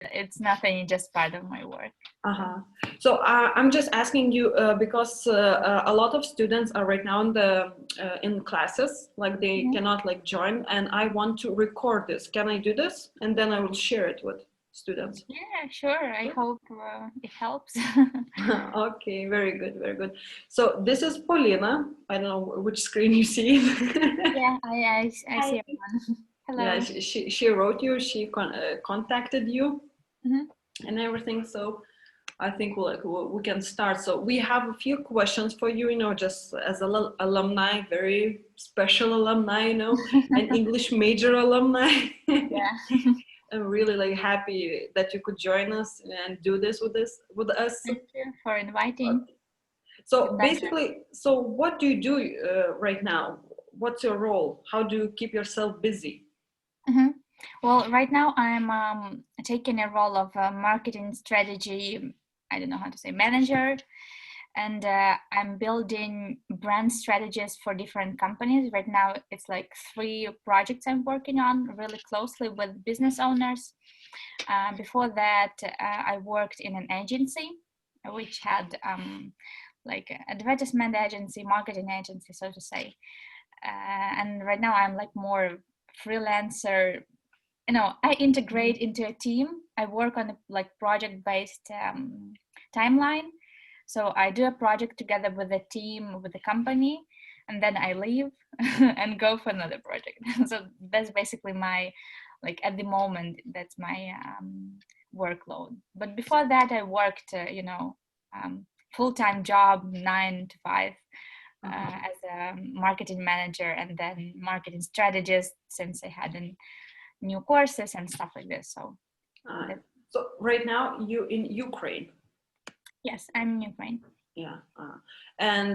It's nothing, just part of my work. Uh-huh. So I'm just asking you because a lot of students are right now in classes, like they Mhm. cannot like join, and I want to record this. Can I do this? And then I will share it with students. Yeah, sure. I Sure. hope it helps. Okay, very good, very good. So this is Paulina. I don't know which screen you see. Yeah, I Hi. see everyone. Yeah, Hello. she wrote you. She contacted you Mhm. and everything. So I think we can start. So we have a few questions for you, just as alumni, very special alumni, an English major alumni. Yeah. I'm really like happy that you could join us and do this with us. Thank you for inviting. Okay. It's a So pleasure. basically, so what do you do right now? What's your role? How do you keep yourself busy? Mhm. Well, right now I'm taking a role of a marketing strategy, I don't know how to say, manager, and I'm building brand strategies for different companies. Right now, it's like 3 projects I'm working on really closely with business owners. Before that, I worked in an agency which had like advertisement agency, marketing agency, so to say. And right now I'm like more freelancer. I integrate into a team. I work on a like project based timeline. So I do a project together with a team, with the company, and then I leave and go for another project. So that's basically my, like at the moment, that's my workload. But before that, I worked, full-time job, 9 to 5, Uh-huh. as a marketing manager and then marketing strategist, since I had new courses and stuff like this. So Uh, that, so right now you in Ukraine. yes, I'm in Ukraine. Yeah, and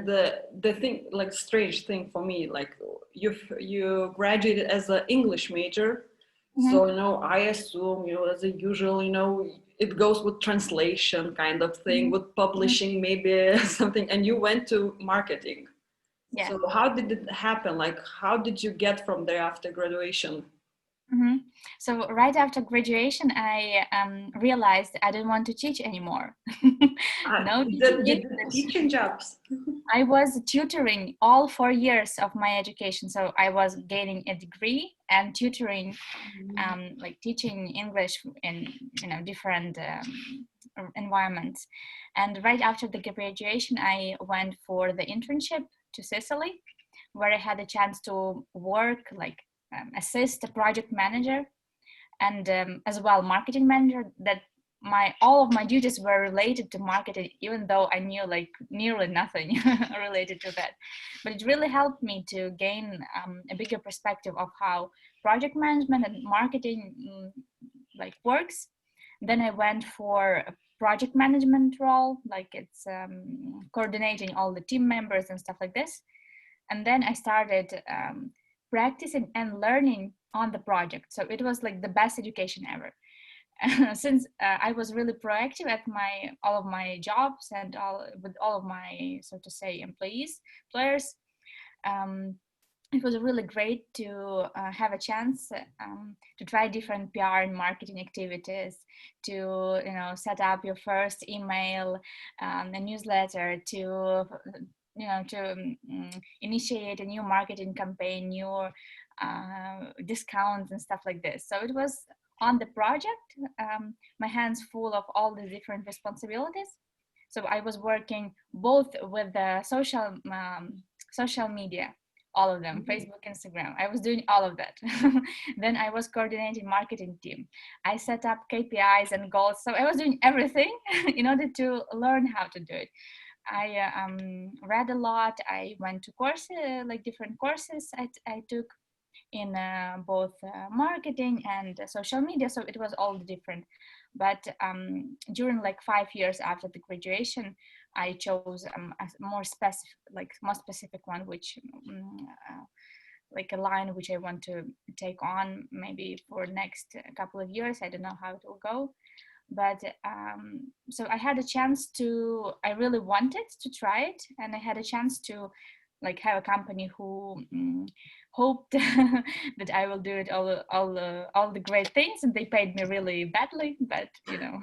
the thing, like strange thing for me, like you graduated as an English major, so Mm-hmm. I assume as a usual, it goes with translation kind of thing, Mm-hmm. with Mm-hmm. publishing maybe something, and you went to marketing. Yeah. So how did it happen? Like, how did you get from there after graduation? Mm-hmm. So right after graduation, I realized I didn't want to teach anymore. No teaching You did English. teaching jobs. I was tutoring all 4 years of my education. So I was gaining a degree and tutoring, like teaching English in different environments. And right after the graduation, I went for the internship to Sicily, where I had a chance to work like assist a project manager and as well marketing manager. That all of my duties were related to marketing, even though I knew like nearly nothing related to that. But it really helped me to gain a bigger perspective of how project management and marketing like works. Then I went for a project management role, like it's coordinating all the team members and stuff like this. And then I started practicing and learning on the project. So it was like the best education ever. Since I was really proactive at my all of my jobs and all of my, so to say, employers. Um, it was really great to have a chance to try different PR and marketing activities, to set up your first email, a newsletter, to initiate a new marketing campaign, new discounts and stuff like this. So it was on the project, my hands full of all the different responsibilities. So I was working both with the social media, all of them, Facebook, Instagram. I was doing all of that. Then I was coordinating marketing team. I set up KPIs and goals. So I was doing everything in order to learn how to do it. I read a lot. I went to courses, like different courses I took in both marketing and social media. So it was all different. But during like 5 years after the graduation, I chose a more specific one, which like a line which I want to take on maybe for next couple of years. I don't know how it will go, but so I had a chance to, I really wanted to try it, and I had a chance to like have a company hoped that I will do it all the great things, and they paid me really badly. But you know,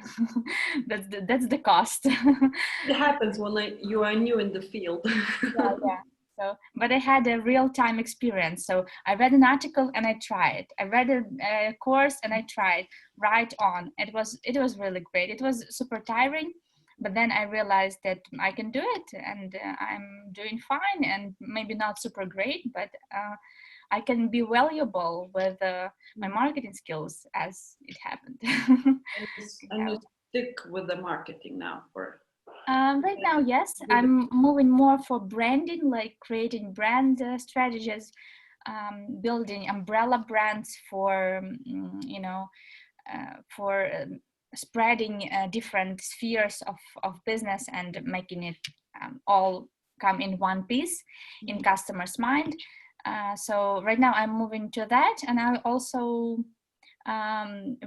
that's the cost. It happens when you are new in the field. Yeah, yeah. So, but I had a real-time experience. So I read an article and I tried. I read a course and I tried. Right on. It was really great. It was super tiring, but then I realized that I can do it, and I'm doing fine, and maybe not super great, but I can be valuable with my marketing skills as it happened. And you stick with the marketing now for Right now, yes, I'm moving more for branding, like creating brand strategies, building umbrella brands for, for spreading different spheres of business and making it all come in one piece in customers' mind. So right now I'm moving to that, and I also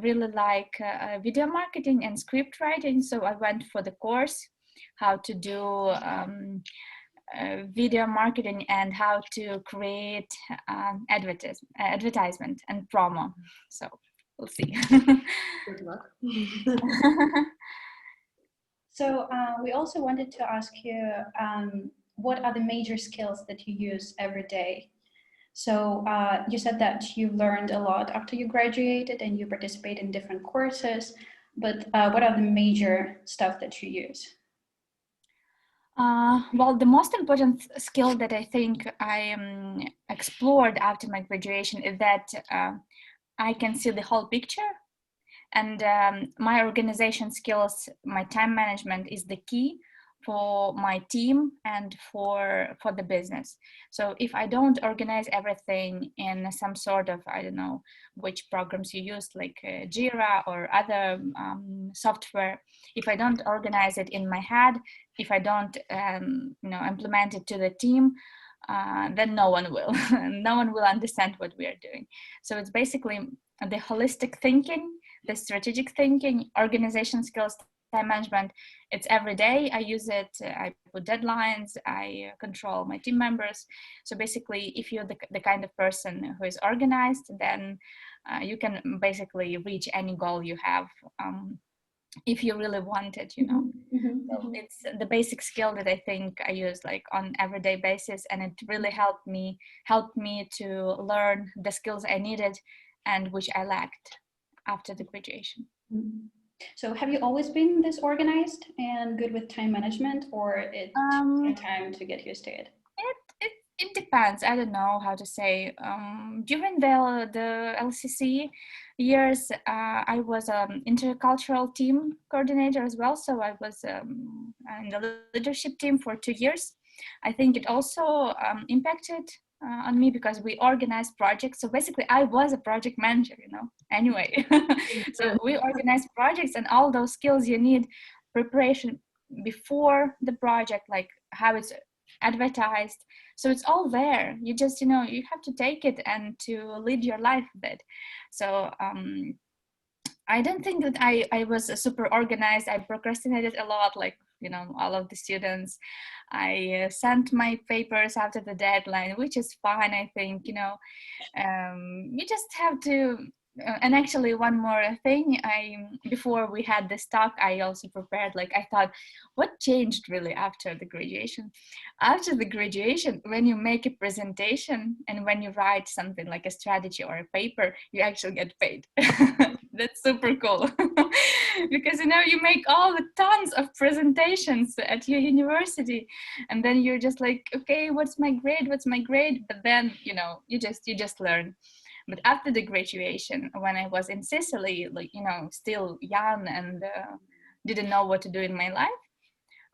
really like video marketing and script writing. So I went for the course how to do video marketing and how to create advertisement and promo. So we'll see. good luck. So we also wanted to ask you, what are the major skills that you use every day? So you said that you learned a lot after you graduated and you participate in different courses, but what are the major stuff that you use? Well, the most important skill that I think I explored after my graduation is that I can see the whole picture, and my organization skills, my time management is the key for my team and for the business. So if I don't organize everything in some sort of, I don't know which programs you use, like Jira or other software, if I don't organize it in my head, if I don't implement it to the team, then no one will. No one will understand what we are doing. So it's basically the holistic thinking, the strategic thinking, organization skills, time management. It's every day. I use it. I put deadlines. I control my team members. So basically, if you're the kind of person who is organized, then you can basically reach any goal you have. If you really want it, you know. So it's the basic skill that I think I use like on everyday basis, and it really helped me to learn the skills I needed and which I lacked after the graduation. So have you always been this organized and good with time management, or it took some time to get used to it? It depends. I don't know how to say. During the LCC years, I was intercultural team coordinator as well. So I was in the leadership team for 2 years. I think it also impacted on me because we organized projects. So basically, I was a project manager, you know. Anyway, so we organized projects, and all those skills you need, preparation before the project, like how it's advertised, so it's all there. You just you have to take it and to lead your life a bit. So I don't think that I was super organized. I procrastinated a lot, like all of the students. I sent my papers after the deadline, which is fine. I think you just have to. And actually, one more thing, before we had this talk, I also prepared, like, I thought, what changed really after the graduation? After the graduation, when you make a presentation and when you write something like a strategy or a paper, you actually get paid. That's super cool. Because you make all the tons of presentations at your university, and then you're just like, okay, what's my grade? But then you just learn. But after the graduation, when I was in Sicily, like still young and didn't know what to do in my life,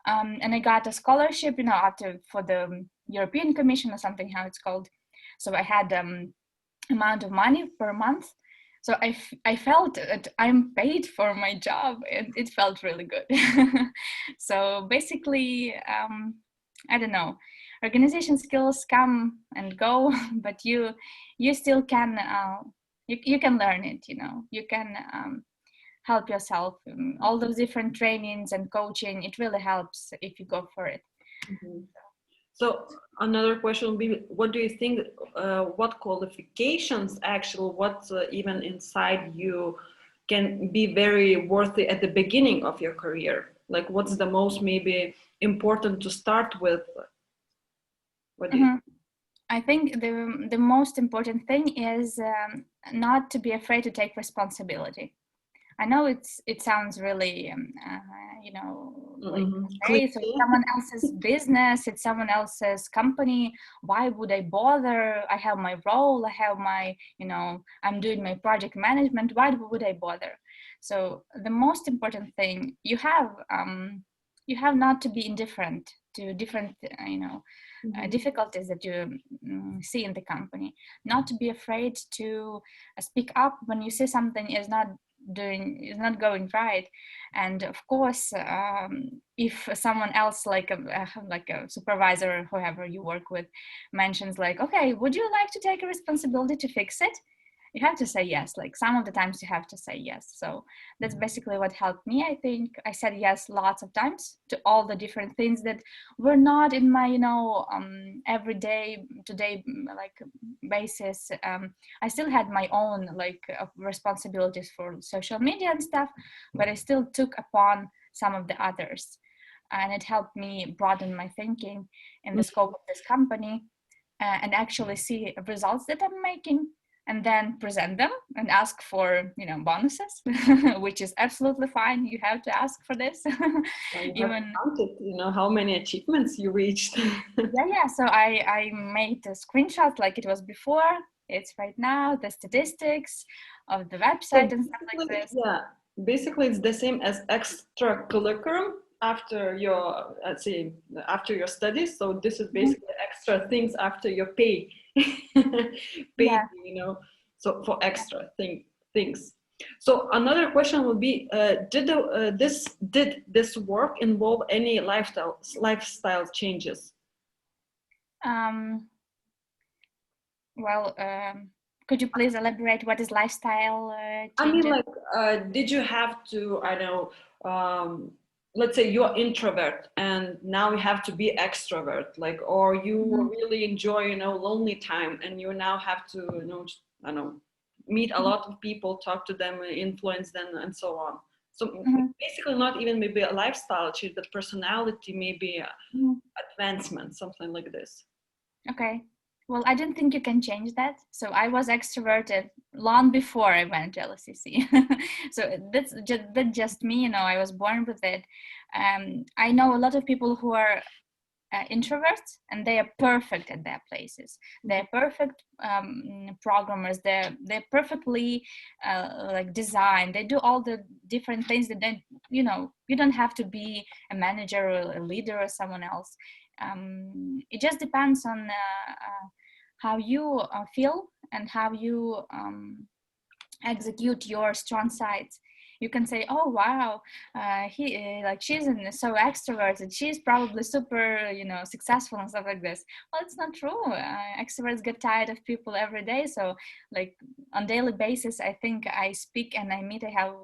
and I got a scholarship, for the European Commission or something, how it's called. So I had amount of money per month. So I felt that I'm paid for my job, and it felt really good. So basically, I don't know, organization skills come and go, but you still can you can learn it. You can help yourself. All those different trainings and coaching, it really helps if you go for it. So another question would be, what do you think, what qualifications actually, what even inside you can be very worthy at the beginning of your career? Like what's the most maybe important to start with? What do you think? I think the most important thing is not to be afraid to take responsibility. I know it sounds really, you know, like okay, so it's someone else's business, it's someone else's company. Why would I bother? I have my role, I have my, you know, I'm doing my project management. Why would I bother? So the most important thing you have not to be indifferent to different, you know, difficulties that you see in the company. Not to be afraid to speak up when you see something is not going right. And of course, if someone else like a supervisor or whoever you work with mentions like, okay, would you like to take a responsibility to fix it, you have to say yes. Like some of the times you have to say yes. So that's basically what helped me. I think I said yes lots of times to all the different things that were not in my, you know, everyday today like basis. I still had my own like responsibilities for social media and stuff, but I still took upon some of the others, and it helped me broaden my thinking in the scope of this company, and actually see results that I'm making, and then present them and ask for, you know, bonuses, which is absolutely fine. You have to ask for this. Even counted, you know, how many achievements you reached. yeah. So I made a screenshot like it was before. It's right now the statistics of the website and stuff like this. Yeah, basically it's the same as extracurriculum after your, let's say, after your studies. So this is basically extra things after your pay. Yeah. You know, so for extra things. So another question would be, did this work involve any lifestyle changes? Well, could you please elaborate what is lifestyle changes? I mean, like, did you have to, I know, let's say you're introvert and now you have to be extrovert, like, or you really enjoy, you know, lonely time and you now have to, you know, I don't know, meet a lot of people, talk to them, influence them, and so on. So basically not even maybe a lifestyle change, but personality, maybe advancement, something like this. Okay. Well, I don't think you can change that. So I was extroverted long before I went to LCC. So that's just me, you know, I was born with it. I know a lot of people who are introverts and they are perfect at their places. They're perfect programmers. They're perfectly like designed. They do all the different things that then, you know, you don't have to be a manager or a leader or someone else. It just depends on how you feel and how you execute your strong sides. You can say, oh wow, she's so extroverted, she's probably super, you know, successful and stuff like this. Well, it's not true. Extroverts get tired of people every day. So like on daily basis, I think I speak and I meet, I have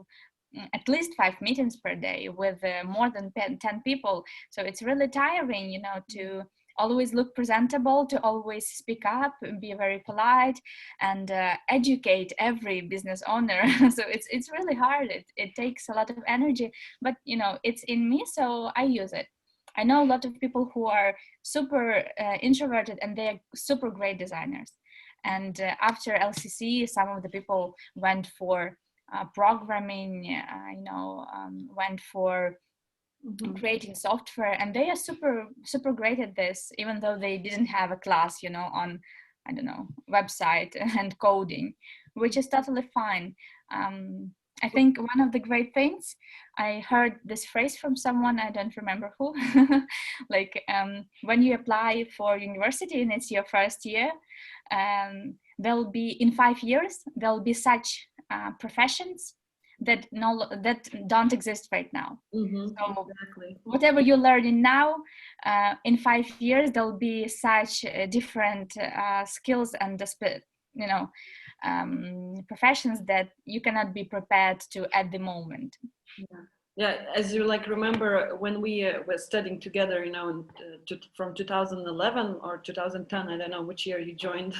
at least 5 meetings per day with more than 10 people. So it's really tiring, you know, to always look presentable, to always speak up and be very polite and educate every business owner. So it's really hard. It takes a lot of energy, but you know, it's in me, so I use it. I know a lot of people who are super introverted and they're super great designers. And after LCC, some of the people went for programming, you know, went for creating software, and they are super great at this, even though they didn't have a class, you know, on, I don't know, website and coding, which is totally fine. I think one of the great things, I heard this phrase from someone, I don't remember who, like when you apply for university and it's your first year, there'll be, in 5 years, there'll be such professions that don't exist right now. So exactly. Whatever you're learning now, in 5 years there'll be such different skills and you know, professions that you cannot be prepared to at the moment. Yeah. Yeah, as you like remember when we were studying together, you know, from 2011 or 2010, I don't know which year you joined.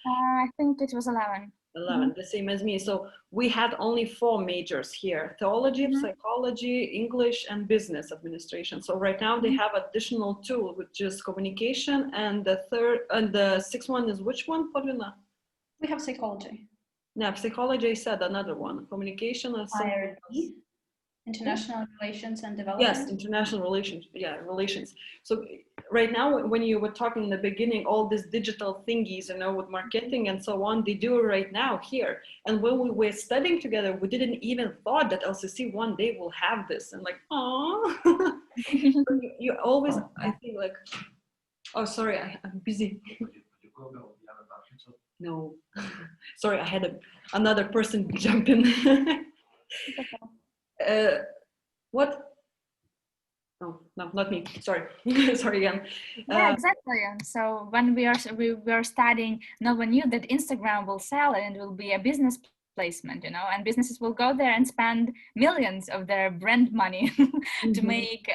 I think it was 11. 11, the same as me. So we had only 4 majors here: theology, Mhm. psychology, English, and business administration. So right now they Mhm. have additional 2, which is communication, and the sixth one is which one, Paulina? We have psychology. Yeah, psychology, I said another one. Communication or something else. IRD, International Relations and Yes, Development. international relations. Yeah, relations. So right now, when you were talking in the beginning, all these digital thingies, you know, with marketing and so on, they do it right now here. And when we were studying together, we didn't even thought that LCC one day will have this. And like, oh, you always, I think like, oh, sorry, I'm busy. No, sorry, I had another person jump in. What? Oh, no, not me. Sorry. Sorry again. Yeah, exactly. And so when we were studying, no one knew that Instagram will sell and it will be a business placement, you know, and businesses will go there and spend millions of their brand money to make,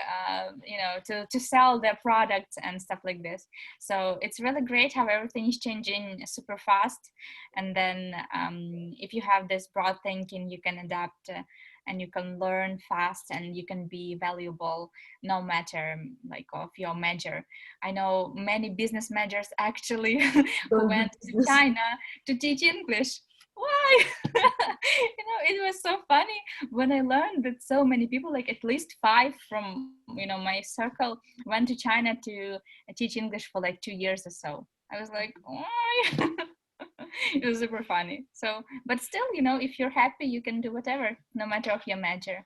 you know, to sell their products and stuff like this. So it's really great how everything is changing super fast. And then if you have this broad thinking, you can adapt and you can learn fast and you can be valuable no matter like of your major. I know many business majors actually who went to China to teach English. Why? You know, it was so funny when I learned that so many people, like at least 5 from, you know, my circle went to China to teach English for like 2 years or so. I was like, why? It was super funny. So, but still, you know, if you're happy, you can do whatever, no matter of your major.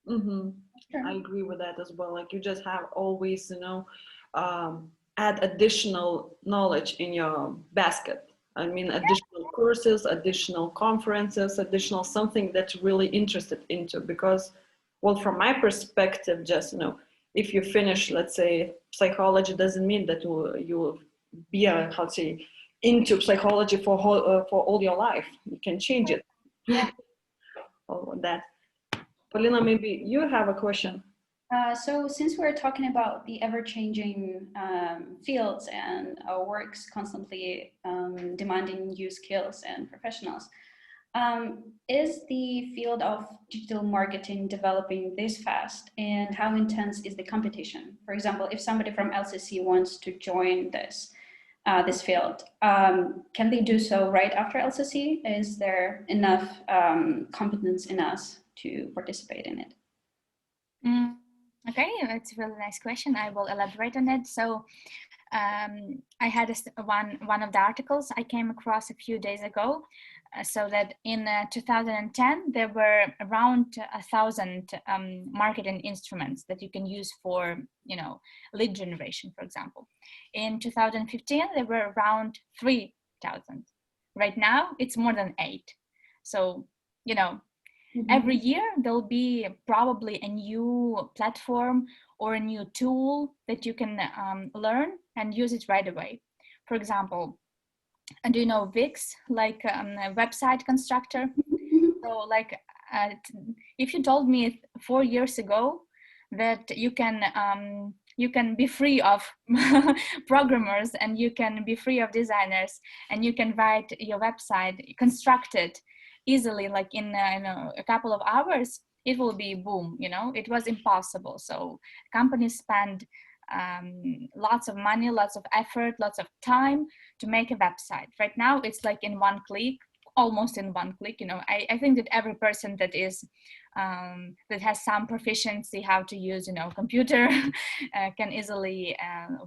Sure. I agree with that as well. Like you just have always, you know, add additional knowledge in your basket. I mean, additional courses, additional conferences, additional something that you're really interested into. Because, well, from my perspective, just, you know, if you finish, let's say, psychology, doesn't mean that you will be a, how to say, into psychology for all your life. You can change it. Yeah. All of that. Paulina, maybe you have a question. So since we're talking about the ever-changing fields and our works constantly demanding new skills and professionals, is the field of digital marketing developing this fast, and how intense is the competition? For example, if somebody from LCC wants to join this field, can they do so right after LCC? Is there enough competence in us to participate in it? Okay, that's a really nice question. I will elaborate on it. So I had one of the articles I came across a few days ago. So that in 2010 there were around 1,000 marketing instruments that you can use for, you know, lead generation, for example. In 2015 there were around 3,000. Right now it's more than 8. So, you know, every year there'll be probably a new platform or a new tool that you can learn and use it right away. For example, do you know Wix, like a website constructor? So like if you told me 4 years ago that you can be free of programmers and you can be free of designers and you can write your website, construct it easily, like in you know, a couple of hours, it will be boom. You know, it was impossible. So companies spend lots of money, lots of effort, lots of time to make a website. Right now it's like in one click, almost in one click. You know, I think that every person that is that has some proficiency how to use, you know, computer can easily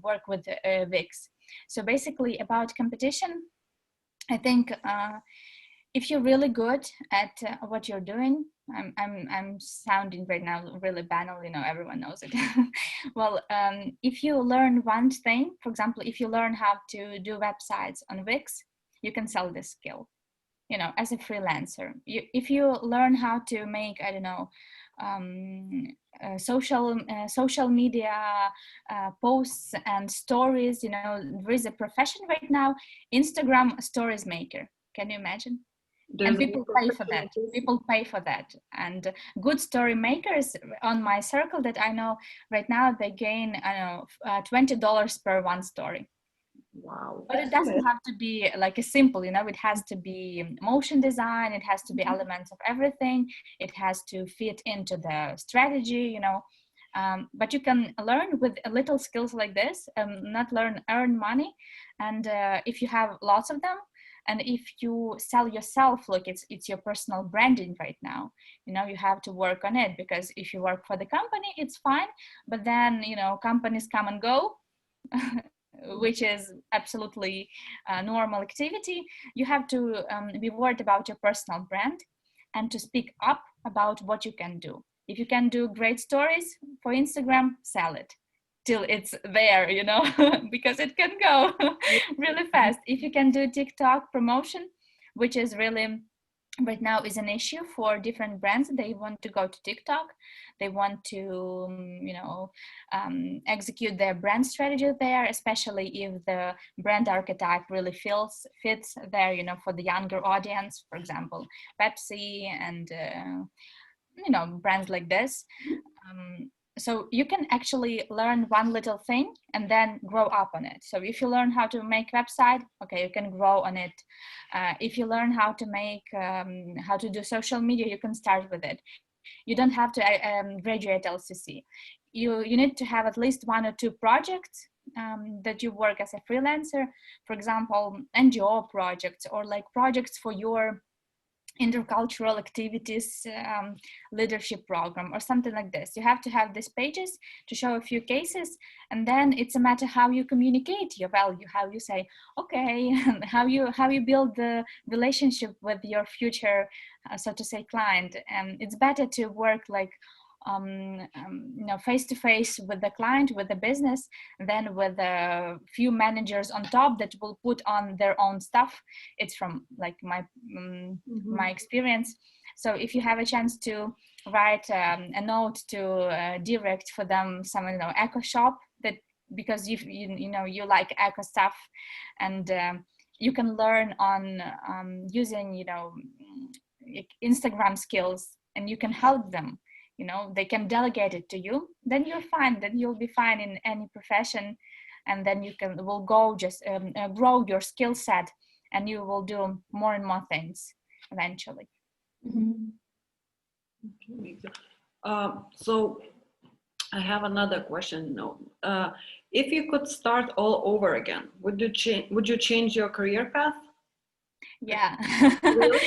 work with Wix. So basically about competition, I think if you're really good at what you're doing, I'm sounding right now really banal, you know, everyone knows it. Well, if you learn one thing, for example, if you learn how to do websites on Wix, you can sell this skill, you know, as a freelancer. If you learn how to make, I don't know, social media posts and stories, you know, there is a profession right now, Instagram stories maker. Can you imagine? There's And a people lot of pay for that. opportunities. People pay for that. And good story makers on my circle that I know right now, they gain, I don't know, $20 per one story. Wow. But it doesn't have to be like a simple, you know, it has to be motion design, it has to be elements of everything, it has to fit into the strategy, you know. But you can learn with little skills like this, not earn money. And if you have lots of them, and if you sell yourself, look, it's your personal branding right now, you know, you have to work on it, because if you work for the company, it's fine. But then, you know, companies come and go, which is absolutely normal activity. You have to be worried about your personal brand and to speak up about what you can do. If you can do great stories for Instagram, sell it till it's there, you know, because it can go really fast. If you can do TikTok promotion, which is really right now is an issue for different brands. They want to go to TikTok, they want to you know, execute their brand strategy there, especially if the brand archetype really fits there, you know, for the younger audience, for example Pepsi and you know, brands like this. So you can actually learn one little thing and then grow up on it. So if you learn how to make website, okay, you can grow on it. If you learn how to make, how to do social media, you can start with it. You don't have to graduate LCC. You need to have at least one or two projects that you work as a freelancer. For example, NGO projects, or like projects for your intercultural activities leadership program or something like this. You have to have these pages to show a few cases, and then it's a matter how you communicate your value, how you say okay, how you build the relationship with your future so to say client. And it's better to work like you know, face to face with the client, with the business, than with a few managers on top that will put on their own stuff. It's from like my experience. So if you have a chance to write a note to direct for them some, you know, eco shop, that because you know you like eco stuff, and you can learn on using, you know, Instagram skills, and you can help them, you know, they can delegate it to you, then you're fine, then you'll be fine in any profession. And then you will go just grow your skill set, and you will do more and more things eventually. So I have another question. No, if you could start all over again, would you change your career path? Yeah. Really?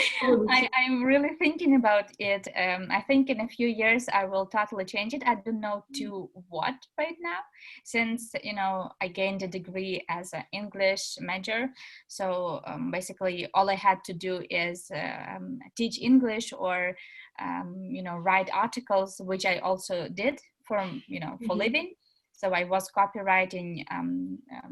I'm really thinking about it. I think in a few years I will totally change it. I don't know to what right now, since, you know, I gained a degree as an English major. So basically all I had to do is teach English, or you know, write articles, which I also did for, you know, for living. So I was copywriting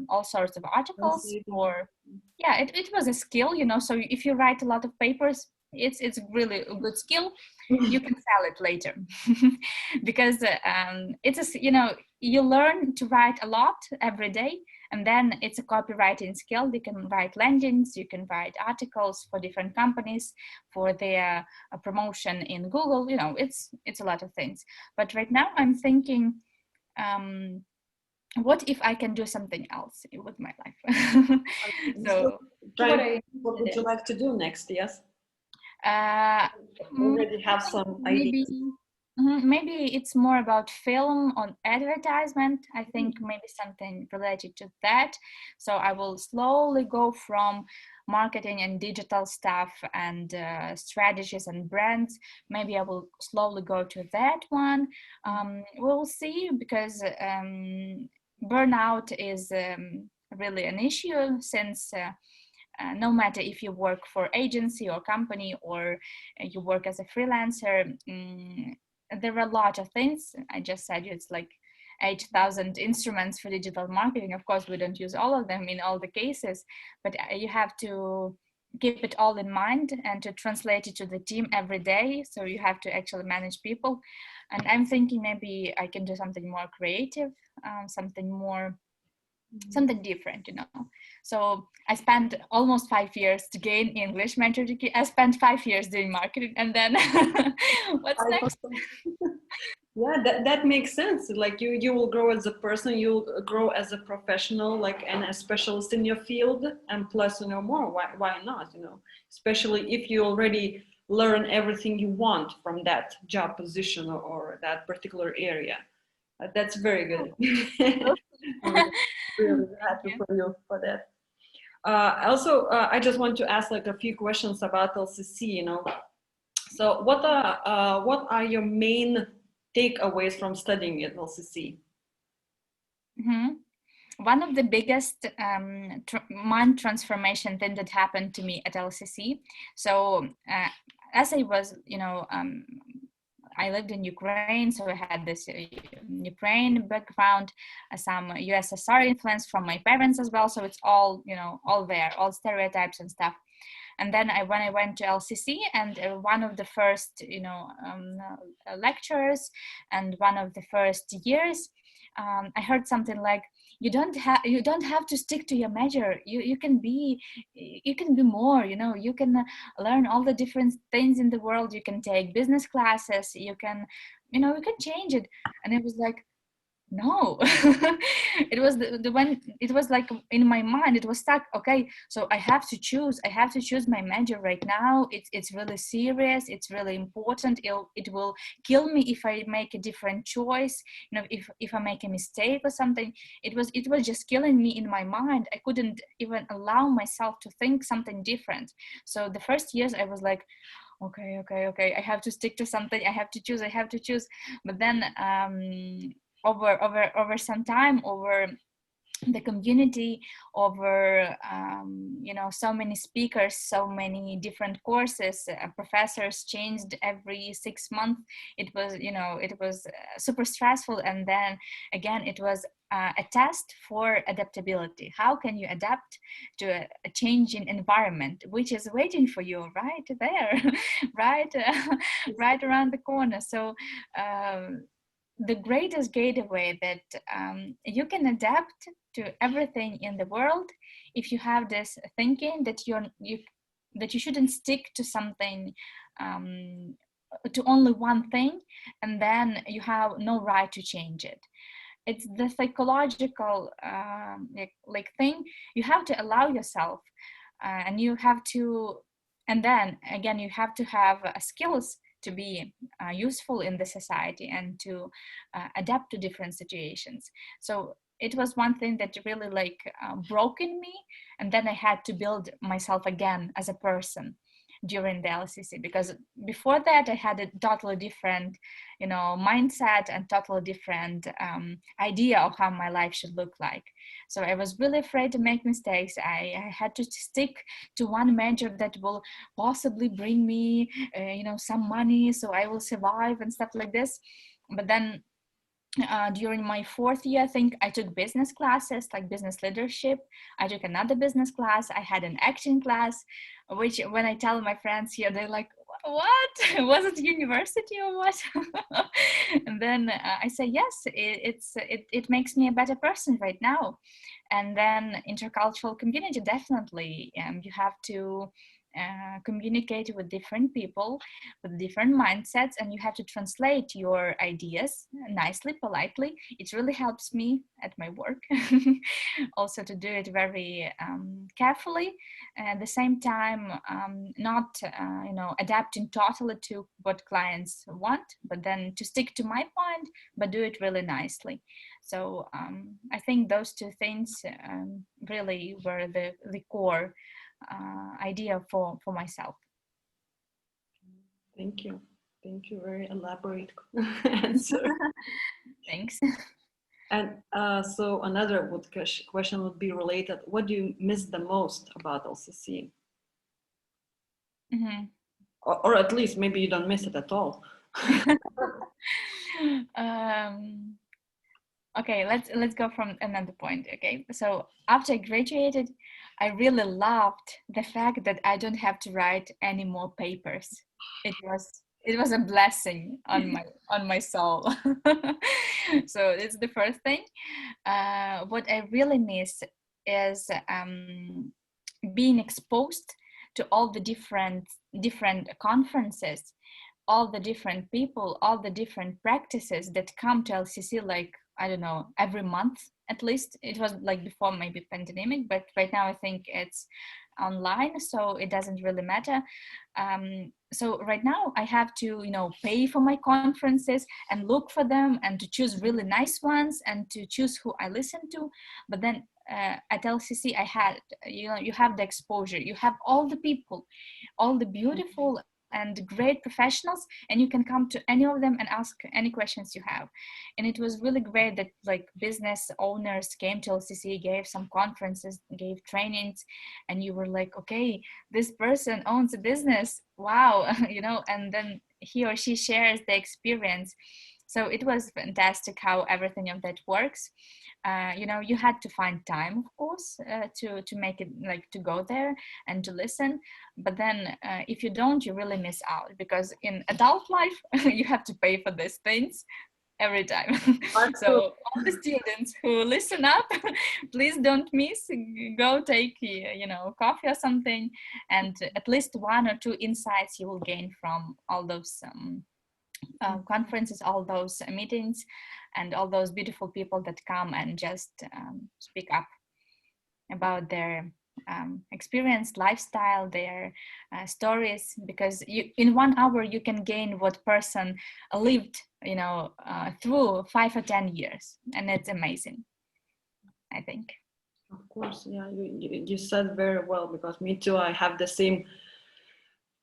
all sorts of articles for, yeah, it was a skill, you know. So if you write a lot of papers, it's really a good skill. You can sell it later because it's a, you know, you learn to write a lot every day, and then it's a copywriting skill. You can write landings, you can write articles for different companies for their promotion in Google, you know. It's a lot of things. But right now I'm thinking, what if I can do something else with my life? So what would you like to do next? Yes. Mm, Already have some maybe ideas. maybe it's more about film on advertisement. I think maybe something related to that. So I will slowly go from marketing and digital stuff and strategies and brands. Maybe I will slowly go to that one. We'll see, because burnout is really an issue, since no matter if you work for agency or company, or you work as a freelancer, there are a lot of things. I just said it's like 8,000 instruments for digital marketing. Of course, we don't use all of them in all the cases, but you have to keep it all in mind and to translate it to the team every day. So you have to actually manage people. And I'm thinking maybe I can do something more creative, something more something different, you know. So I spent almost 5 years to gain English major degree. I spent 5 years doing marketing, and then what's next? Yeah, that makes sense. Like you will grow as a person, you'll grow as a professional, like, and a specialist in your field, and plus, you know, more. Why not? You know, especially if you already learn everything you want from that job position or that particular area. That's very good. I'm really happy for you for that. Also, I just want to ask like a few questions about LCC. You know, so what are your main takeaways from studying at LCC? One of the biggest mind transformation thing that happened to me at LCC. So as I was, you know, I lived in Ukraine, so I had this Ukraine background, some USSR influence from my parents as well. So it's all, you know, all there, all stereotypes and stuff. And then when I went to LCC, and one of the first, you know, lectures and one of the first years, I heard something like, you don't have to stick to your major. You can be more. You know, you can learn all the different things in the world. You can take business classes. You can, you know, you can change it. And it was like, no. It was the one, it was like in my mind, it was stuck. Okay, so I have to choose my major right now. It's really serious, it's really important. It will kill me if I make a different choice, you know, if I make a mistake or something. It was just killing me in my mind. I couldn't even allow myself to think something different. So the first years I was like, okay, I have to stick to something. I have to choose. But then over some time, over the community, over you know, so many speakers, so many different courses, professors changed every 6 months. It was, you know, it was super stressful. And then again, it was a test for adaptability. How can you adapt to a changing environment which is waiting for you right there, right right around the corner? So the greatest gateway that you can adapt to everything in the world if you have this thinking that you shouldn't stick to something, to only one thing, and then you have no right to change it. It's the psychological like thing. You have to allow yourself, and you have to, and then again you have to have skills to be useful in the society and to adapt to different situations. So it was one thing that really like broke in me, and then I had to build myself again as a person during the LCC, because before that I had a totally different, you know, mindset and totally different idea of how my life should look like. So I was really afraid to make mistakes. I had to stick to one major that will possibly bring me you know, some money so I will survive and stuff like this. But then during my 4th year, I think I took business classes, like business leadership. I took another business class. I had an acting class, which when I tell my friends here, they're like, what? Was it university or what? And then I say, yes, it makes me a better person right now. And then intercultural community, definitely. You have to communicate with different people with different mindsets, and you have to translate your ideas nicely, politely. It really helps me at my work also to do it very carefully, at the same time not you know, adapting totally to what clients want, but then to stick to my point but do it really nicely. So I think those two things really were the core idea for myself. Thank you. Thank you. Very elaborate answer. Thanks. And so another question would be related. What do you miss the most about LCC? Mm-hmm. Or at least maybe you don't miss it at all. Okay, let's go from another point. Okay, so after I graduated, I really loved the fact that I don't have to write any more papers. it was a blessing on my soul. So it's the first thing. What I really miss is being exposed to all the different conferences, all the different people, all the different practices that come to LCC, like, I don't know, every month at least. It was like before maybe pandemic, but right now I think it's online, so it doesn't really matter. So right now I have to, pay for my conferences and look for them and to choose really nice ones and to choose who I listen to. But then at LCC I had, you have the exposure, you have all the people, all the beautiful and great professionals, and you can come to any of them and ask any questions you have. And it was really great that like business owners came to LCC, gave some conferences, gave trainings, and you were like, okay, this person owns a business, wow. And then he or she shares the experience. So it was fantastic how everything of that works. You had to find time, of course, to make it, like, to go there and to listen. But then if you don't, you really miss out, because in adult life you have to pay for these things every time. So all the students who listen up, please don't miss, go take coffee or something, and at least one or two insights you will gain from all those conferences, all those meetings, and all those beautiful people that come and just speak up about their experience, lifestyle, their stories, because in 1 hour you can gain what person lived through 5 or 10 years, and it's amazing, I think. Of course, yeah, you said very well, because me too, I have the same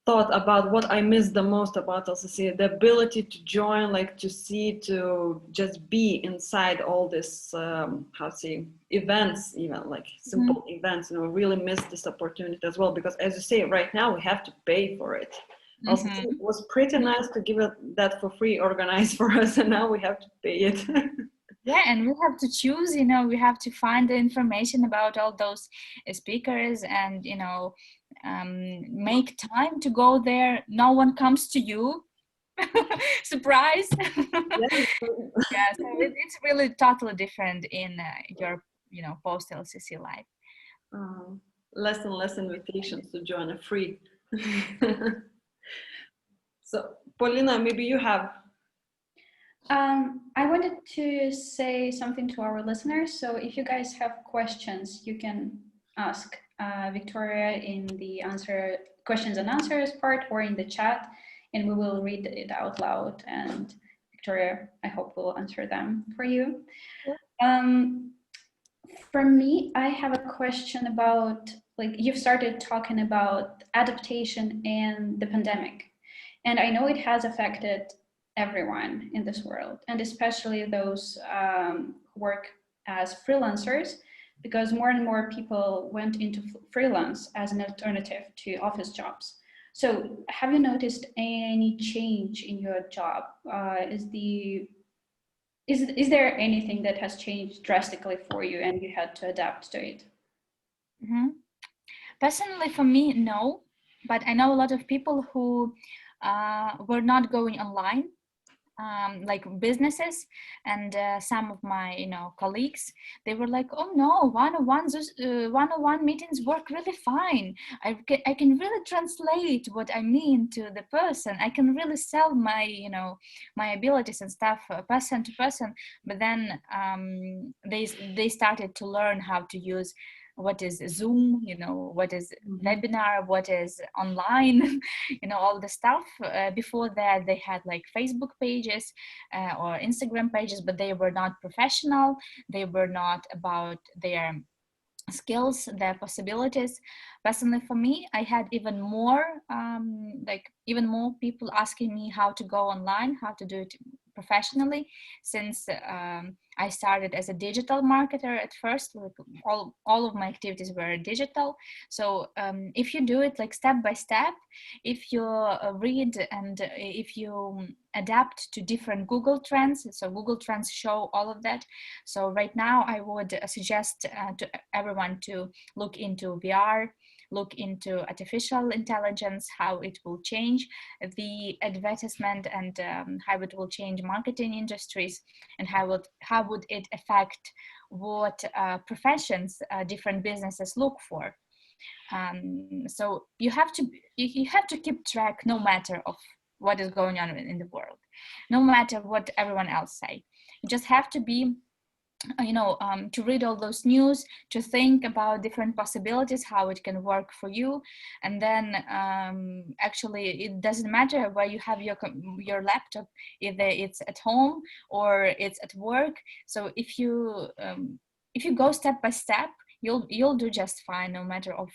thought about what I miss the most about LCC, the ability to join, like to see, to just be inside all this, events, even like simple events, really miss this opportunity as well, because as you say, right now we have to pay for it. LCC was pretty nice to give it that for free, organized for us, and now we have to pay it. Yeah, and we have to choose, we have to find the information about all those speakers and, make time to go there. No one comes to you. Surprise. Yeah, so it's really totally different in your, post LCC life. Less and less invitations to join a free. So, Paulina, maybe you have. I wanted to say something to our listeners. So if you guys have questions, you can ask Victoria in the questions and answers part, or in the chat, and we will read it out loud. And Victoria, I hope, will answer them for you. For me, I have a question about, like, you've started talking about adaptation and the pandemic. And I know it has affected everyone in this world, and especially those who work as freelancers, because more and more people went into freelance as an alternative to office jobs. So have you noticed any change in your job? Is there anything that has changed drastically for you and you had to adapt to it? Personally, for me, no, but I know a lot of people who were not going online, like businesses, and some of my colleagues, they were like, oh no, one-on-one meetings work really fine. I can really translate what I mean to the person. I can really sell my my abilities and stuff person to person. But then they started to learn how to use what is Zoom, what is webinar, what is online, all the stuff. Before that, they had like Facebook pages or Instagram pages, but they were not professional. They were not about their skills, their possibilities. Personally, for me, I had even more people asking me how to go online, how to do it professionally, since I started as a digital marketer at first. Like all of my activities were digital. So if you do it like step by step, if you read and if you adapt to different Google Trends, so Google Trends show all of that. So right now I would suggest to everyone to look into VR, look into artificial intelligence, how it will change the advertisement, and how it will change marketing industries, and how would it affect what professions different businesses look for. So you have to keep track, no matter of what is going on in the world, no matter what everyone else say. You just have to be, to read all those news, to think about different possibilities, how it can work for you. And then actually it doesn't matter where you have your laptop, either it's at home or it's at work. So if you go step by step, you'll do just fine, no matter of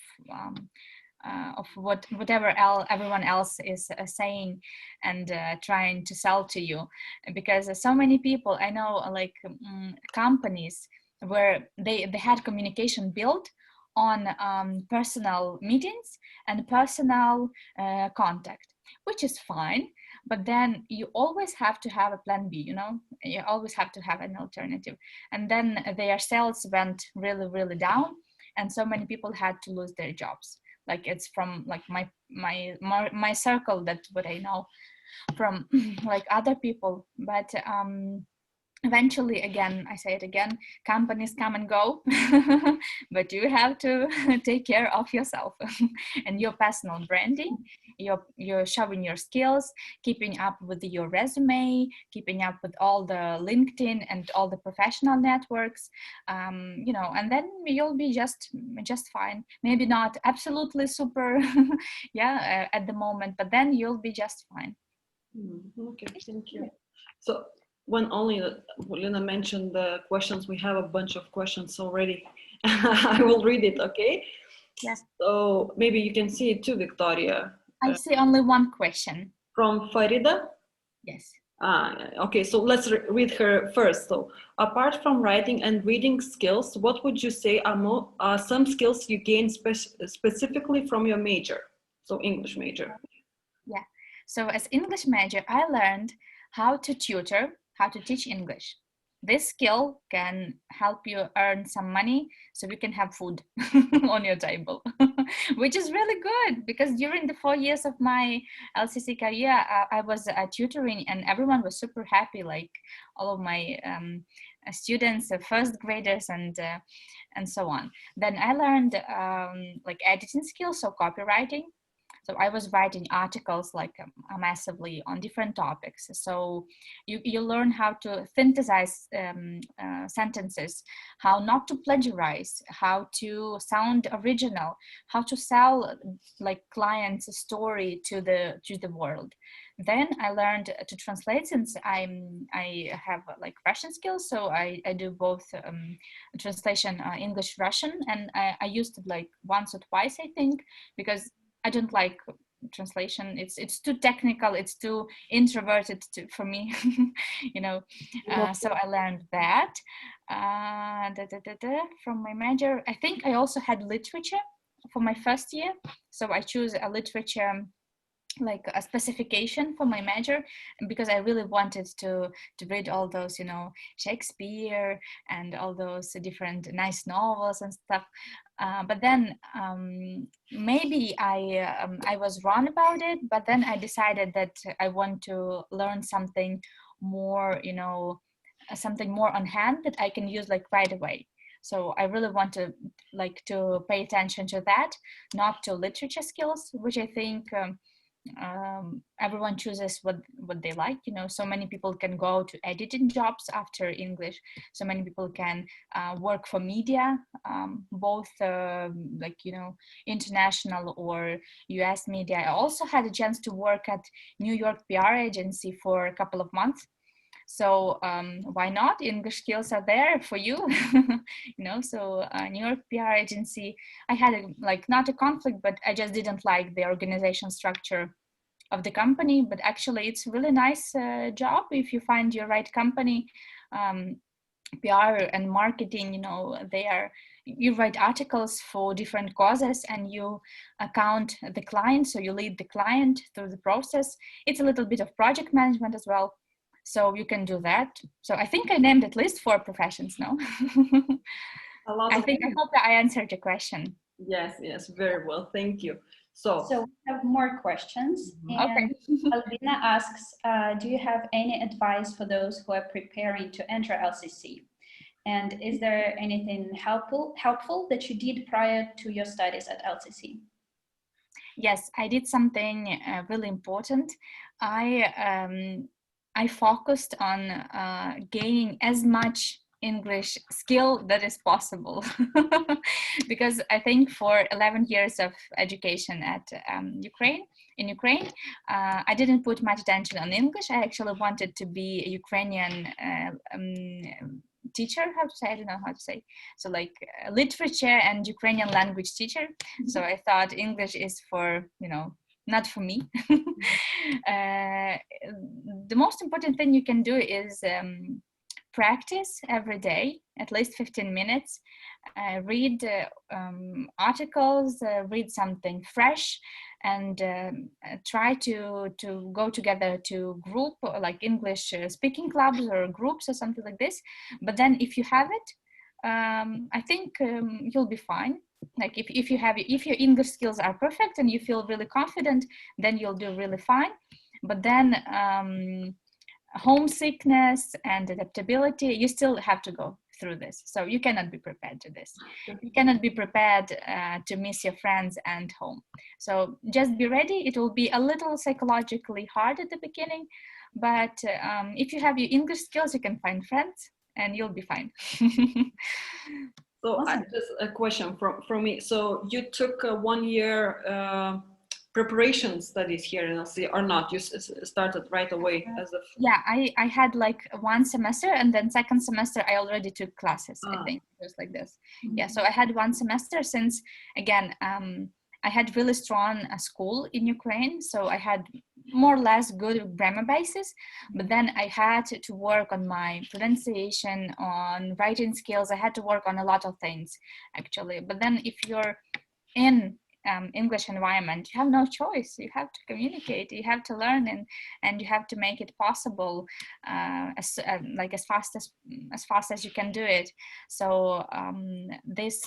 whatever everyone else is saying and trying to sell to you. Because so many people I know, like companies where they had communication built on personal meetings and personal contact, which is fine, but then you always have to have a plan B, you always have to have an alternative. And then their sales went really, really down, and so many people had to lose their jobs. Like, it's from like my circle, that what I know from like other people. But eventually, again, I say it again, companies come and go, but you have to take care of yourself and your personal branding. You're showing your skills, keeping up with your resume, keeping up with all the LinkedIn and all the professional networks, and then you'll be just fine. Maybe not absolutely super, at the moment, but then you'll be just fine. Okay, thank you. So when only Lena mentioned the questions, we have a bunch of questions already. I will read it, okay? Yes. So maybe you can see it too, Victoria. I see only one question. From Farida? Yes. Okay, so let's read her first. So, apart from writing and reading skills, what would you say are some skills you gained specifically from your major? So, English major. Yeah. So as English major, I learned how to tutor, how to teach English. This skill can help you earn some money so you can have food on your table, which is really good, because during the 4 years of my LCC career, I was tutoring, and everyone was super happy, like all of my students, first graders, and so on. Then I learned like editing skills, so copywriting. So I was writing articles like massively on different topics. So you learn how to synthesize sentences, how not to plagiarize, how to sound original, how to sell like clients' story to the world. Then I learned to translate, since I have like Russian skills, so I do both translation English Russian, and I used it like once or twice, I think, because I don't like translation. It's too technical. It's too introverted for me, So I learned that from my major. I think I also had literature for my first year. So I choose a literature, like a specification for my major, because I really wanted to read all those, Shakespeare and all those different nice novels and stuff. But then maybe I was wrong about it. But then I decided that I want to learn something more, something more on hand that I can use like right away. So I really want to pay attention to that, not to literature skills, which I think everyone chooses what they like. So many people can go to editing jobs after English. So many people can work for media, both international or US media. I also had a chance to work at New York PR agency for a couple of months. So why not? English skills are there for you. So New York PR agency, I had not a conflict, but I just didn't like the organization structure of the company. But actually it's a really nice job if you find your right company. PR and marketing, you write articles for different causes and you account the client, so you lead the client through the process. It's a little bit of project management as well. So you can do that. So I think I named at least 4 professions now. I hope that I answered your question. Yes, yes, very well. Thank you. So, So we have more questions, Okay. and Albina asks, do you have any advice for those who are preparing to enter LCC? And is there anything helpful that you did prior to your studies at LCC? Yes, I did something really important. I focused on gaining as much English skill that is possible, because I think for 11 years of education at in Ukraine, I didn't put much attention on English. I actually wanted to be a Ukrainian teacher, how to say, I don't know how to say, so like literature and Ukrainian language teacher. So I thought English is for, not for me. The most important thing you can do is practice every day, at least 15 minutes, read articles, read something fresh, and try to go together to group, like English speaking clubs or groups or something like this. But then if you have it, I think you'll be fine. Like if your English skills are perfect and you feel really confident, then you'll do really fine. But then homesickness and adaptability, you still have to go through this. So you cannot be prepared to this. You cannot be prepared to miss your friends and home. So just be ready. It will be a little psychologically hard at the beginning, but if you have your English skills, you can find friends and you'll be fine. so Awesome. just a question from me. So you took a 1 year preparation studies here in LC or not? You started right away as a... Yeah, I had like one semester, and then second semester I already took classes. I think it was like this. Yeah, so I had one semester since, again, I had really strong school in Ukraine, so I had more or less good grammar basis, but then I had to work on my pronunciation, on writing skills. I had to work on a lot of things, actually. But then if you're in English environment, you have no choice. You have to communicate, you have to learn, and you have to make it possible as fast as you can do it. So this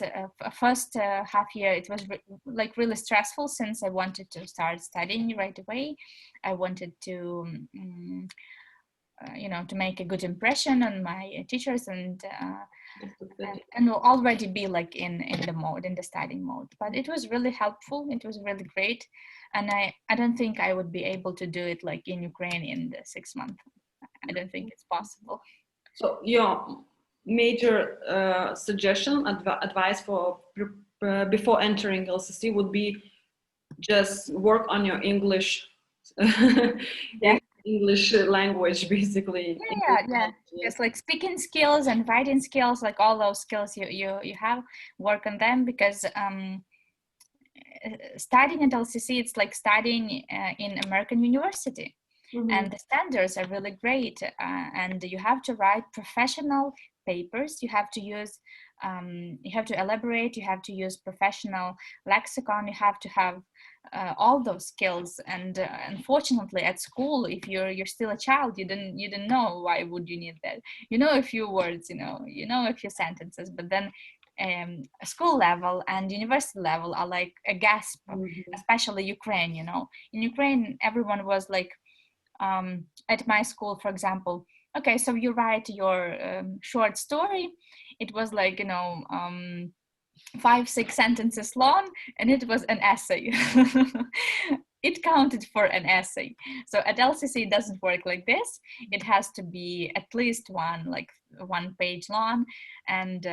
first half year, it was like really stressful, since I wanted to start studying right away. I wanted to to make a good impression on my teachers, and already be like in the studying mode. But it was really helpful, it was really great, and I don't think I would be able to do it like in Ukraine in the 6 months. I don't think it's possible. So your major suggestion, advice for before entering LCC would be just work on your English Yeah. English language, basically. Yeah. Just like speaking skills and writing skills, like all those skills you have, work on them, because studying at LCC, it's like studying in American university. And the standards are really great, and you have to write professional papers. You have to use you have to elaborate, you have to use professional lexicon, you have to have all those skills. And unfortunately at school, if you're still a child, you didn't know why would you need that. You know a few words, you know a few sentences, but then school level and university level are like a gasp. Especially Ukraine, in Ukraine everyone was like, at my school, for example, okay, so you write your short story. It was like 5-6 sentences long, and it was an essay. It counted for an essay. So at LCC it doesn't work like this. It has to be at least one page long, and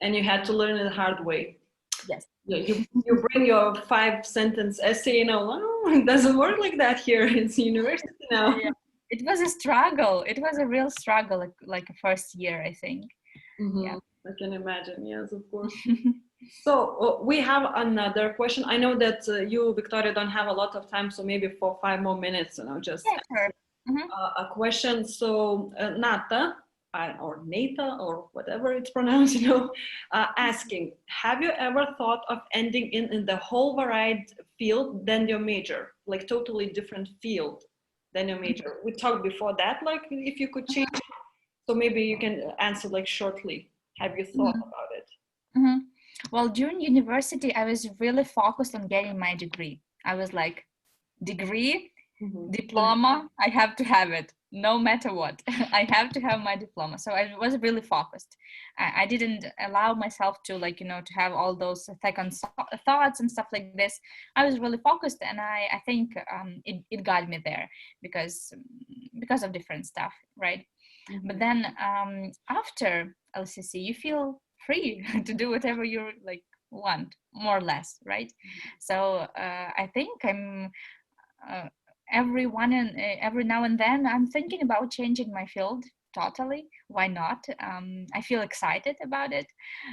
and you had to learn it the hard way. Yes. You bring your 5-sentence essay, it doesn't work like that here. It's university now. Yeah. It was a struggle. It was a real struggle, like a first year, I think. Yeah. I can imagine. Yes, of course. So we have another question. I know that you, Victoria, don't have a lot of time, so maybe for 5 more minutes, just sure. A question. So Nata, or Nata, or whatever it's pronounced, asking, have you ever thought of ending in the whole varied field than your major, like totally different field than your major? We talked before that, like if you could change it. So maybe you can answer like shortly. Have you thought about it? Well, during university, I was really focused on getting my degree. I was like, degree, diploma, I have to have it, no matter what. I have to have my diploma. So I was really focused. I didn't allow myself to, like, to have all those second thoughts and stuff like this. I was really focused, and I think it got me there because of different stuff, right? But then after LCC, you feel free to do whatever you like want, more or less, right? So I think I'm uh, every now and then I'm thinking about changing my field totally. Why not? I feel excited about it.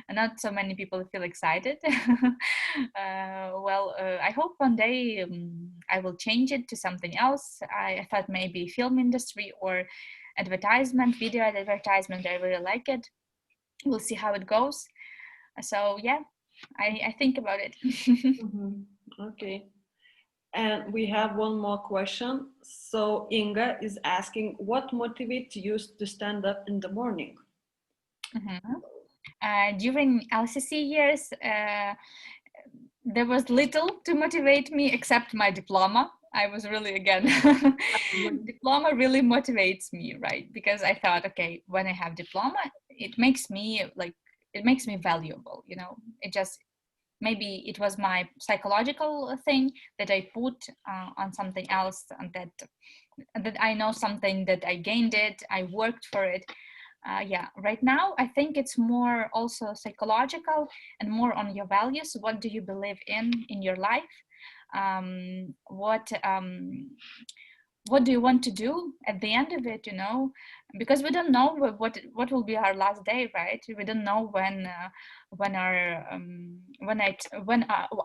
Not so many people feel excited. I hope one day I will change it to something else. I thought maybe film industry or advertisement, video advertisement. I really like it. We'll see how it goes. So yeah, I think about it. Okay. And we have one more question. So Inga is asking, what motivates you to stand up in the morning? During LCC years, there was little to motivate me except my diploma. I was really, again, diploma really motivates me, right? Because I thought, okay, when I have diploma, it makes me valuable, it just, maybe it was my psychological thing that I put on something else, and that I know something, that I gained it, I worked for it. Yeah, right now I think it's more also psychological and more on your values. What do you believe in your life? What do you want to do at the end of it, because we don't know what will be our last day, right? We don't know when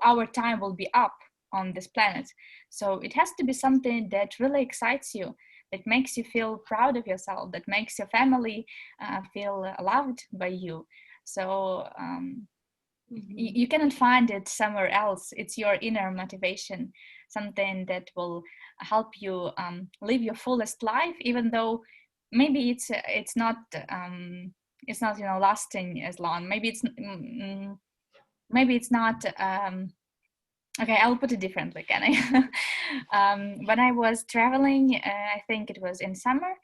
our time will be up on this planet. So it has to be something that really excites you, that makes you feel proud of yourself, that makes your family feel loved by you. So you cannot find it somewhere else. It's your inner motivation, something that will help you live your fullest life, even though maybe it's not lasting as long. Maybe it's not okay, I'll put it differently, can I? When I was traveling, I think it was in summer,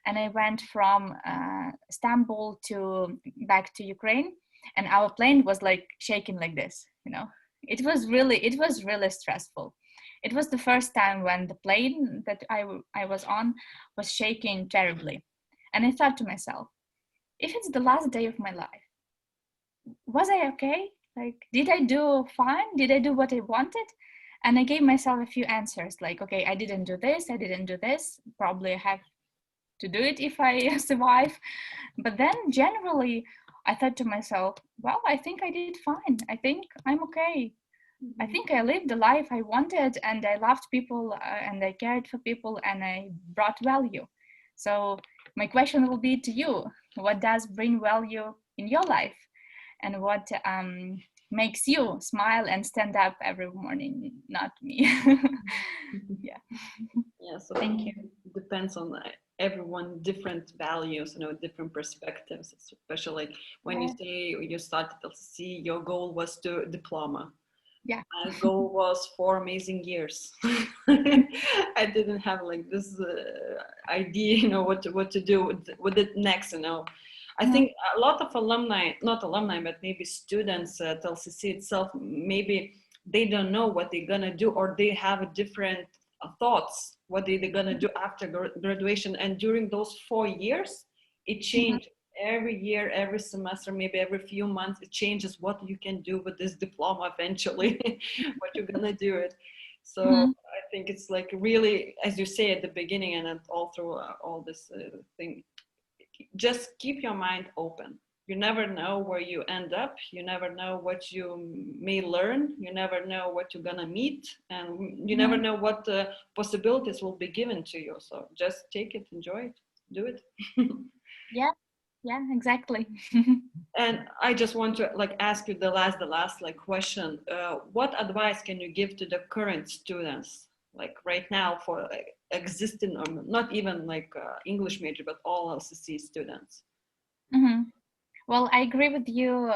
and I went from Istanbul back to Ukraine, and our plane was like shaking like this. It was really stressful. It was the first time when the plane that I was on was shaking terribly, and I thought to myself, if it's the last day of my life, was I okay? Like, did I do fine? Did I do what I wanted? And I gave myself a few answers, like, okay, I didn't do this, I didn't do this. Probably I have to do it if I survive. But then generally, I thought to myself, well, I think I did fine. I think I'm okay. I think I lived the life I wanted, and I loved people, and I cared for people, and I brought value. So my question will be to you: what does bring value in your life, and what makes you smile and stand up every morning? Not me. Yeah. Yeah. So Thank you. it depends on everyone, different values, different perspectives. Especially when you say you started LCC, your goal was to diploma. Yeah. My goal was 4 amazing years. I didn't have like this idea, what to do with it next. I think a lot of alumni, not alumni, but maybe students at LCC itself, maybe they don't know what they're gonna do, or they have different thoughts what they're gonna do after graduation. And during those 4 years, it changed. Every year, every semester, maybe every few months, it changes what you can do with this diploma eventually, what you're gonna do it. So I think it's like really, as you say at the beginning and all through all this thing, just keep your mind open. You never know where you end up. You never know what you may learn. You never know what you're gonna meet, and you never know what possibilities will be given to you. So just take it, enjoy it, do it. Yeah, exactly. And I just want to ask you the last question. What advice can you give to the current students, like right now, for existing, or not even English major, but all LCC students? Well, I agree with you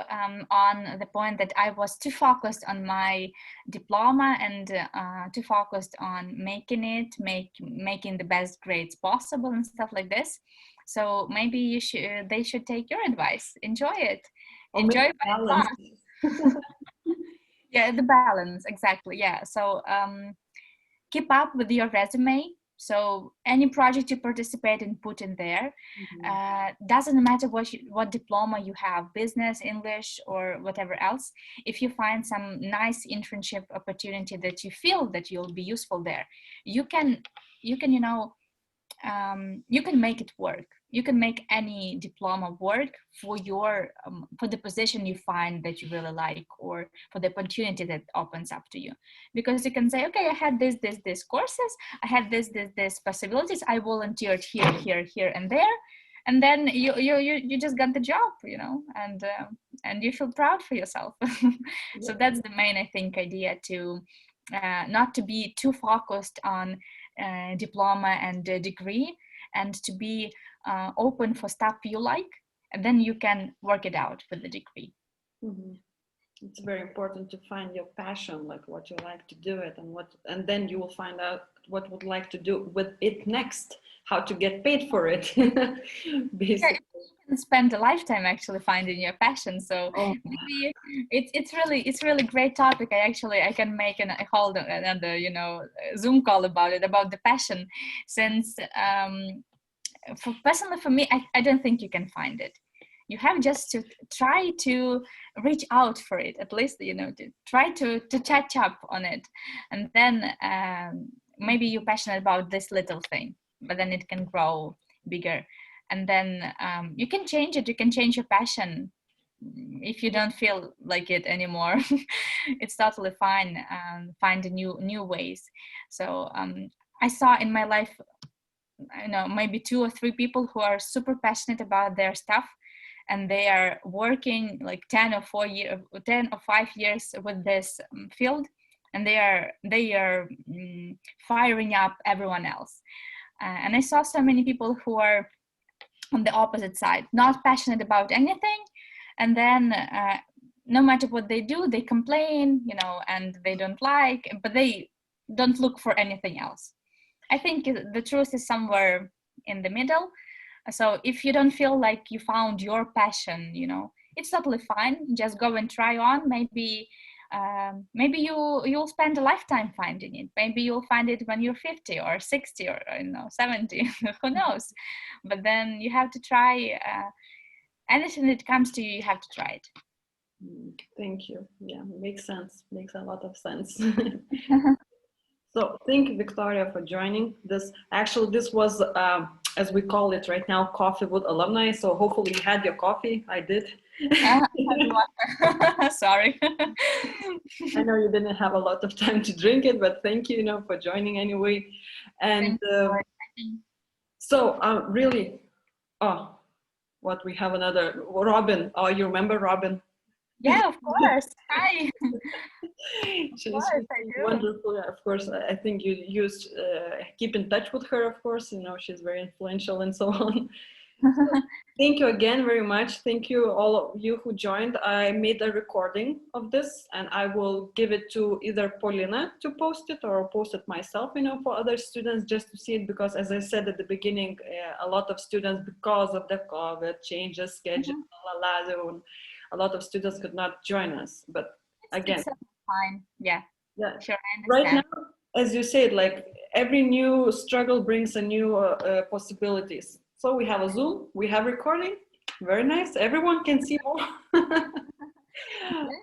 on the point that I was too focused on my diploma and too focused on making the best grades possible and stuff like this. So maybe they should take your advice. Enjoy it. Or maybe Enjoy my balance. class. Yeah, the balance, exactly. Yeah. So keep up with your resume. So any project you participate in, put in there. Doesn't matter what diploma you have, business, English, or whatever else. If you find some nice internship opportunity that you feel that you'll be useful there, you can you can make it work. You can make any diploma work for your for the position you find that you really like, or for the opportunity that opens up to you. Because you can say, okay, I had this courses, I had this possibilities, I volunteered here and there, and then you just got the job, and you feel proud for yourself. So that's the main, I think, idea, to not to be too focused on diploma and degree, and to be open for stuff you like, and then you can work it out with the degree. It's very important to find your passion, like what you like to do it, and then you will find out what would like to do with it next, how to get paid for it. Basically. Yeah, you can spend a lifetime actually finding your passion. So maybe it's really great topic. I can make a hold another Zoom call about it, about the passion, since personally for me, I don't think you can find it. You have just to try to reach out for it, at least, to try to catch up on it. And then maybe you're passionate about this little thing, but then it can grow bigger. And then you can change it. You can change your passion if you don't feel like it anymore. It's totally fine. Find new ways. So I saw in my life, maybe 2 or 3 people who are super passionate about their stuff, and they are working like 10 or 5 years with this field, and they are firing up everyone else. And I saw so many people who are on the opposite side, not passionate about anything, and then no matter what they do, they complain, and they don't like, but they don't look for anything else. I think the truth is somewhere in the middle. So if you don't feel like you found your passion, it's totally fine. Just go and try on. Maybe you'll spend a lifetime finding it. Maybe you'll find it when you're 50 or 60 or 70. Who knows? But then you have to try. Anything that comes to you, you have to try it. Thank you. Yeah, makes sense. Makes a lot of sense. So thank you, Victoria, for joining this. Actually, this was, as we call it right now, Coffee with Alumni. So hopefully you had your coffee. I did. Sorry. I know you didn't have a lot of time to drink it, but thank you, for joining anyway. And so really, what we have another, Robin. Oh, you remember Robin? Yeah, of course. Hi. She's wonderful. Yeah, of course, I think you used keep in touch with her. Of course, she's very influential and so on. So, thank you again very much. Thank you all of you who joined. I made a recording of this, and I will give it to either Paulina to post it, or post it myself, for other students just to see it, because as I said at the beginning, a lot of students, because of the COVID changes, schedule, a lot of students could not join us. But again, it's fine. Yeah. Sure, right now, as you said, like every new struggle brings a new possibilities. So we have a Zoom, we have recording, very nice. Everyone can see more.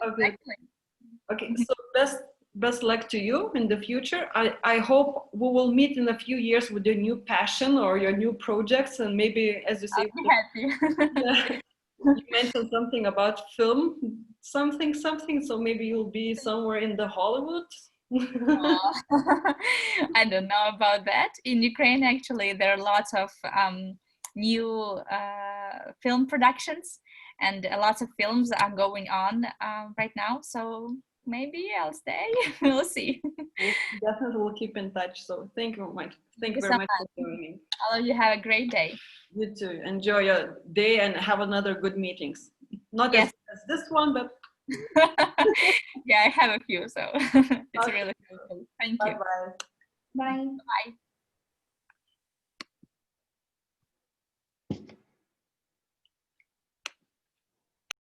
Okay. So best luck to you in the future. I hope we will meet in a few years with your new passion or your new projects, and maybe, as you say, happy. You mentioned something about film, something. So maybe you'll be somewhere in the Hollywood. I don't know about that. In Ukraine, actually, there are lots of new film productions, and lots of films are going on right now. So maybe I'll stay. We'll see. Definitely, we'll keep in touch. So thank you very much. Thank you very much for joining. All of you have a great day. You too. Enjoy your day and have another good meetings. Not Yes. as this one, but yeah, I have a few, so it's Okay. really helpful. Thank you. Bye-bye. Bye. Bye.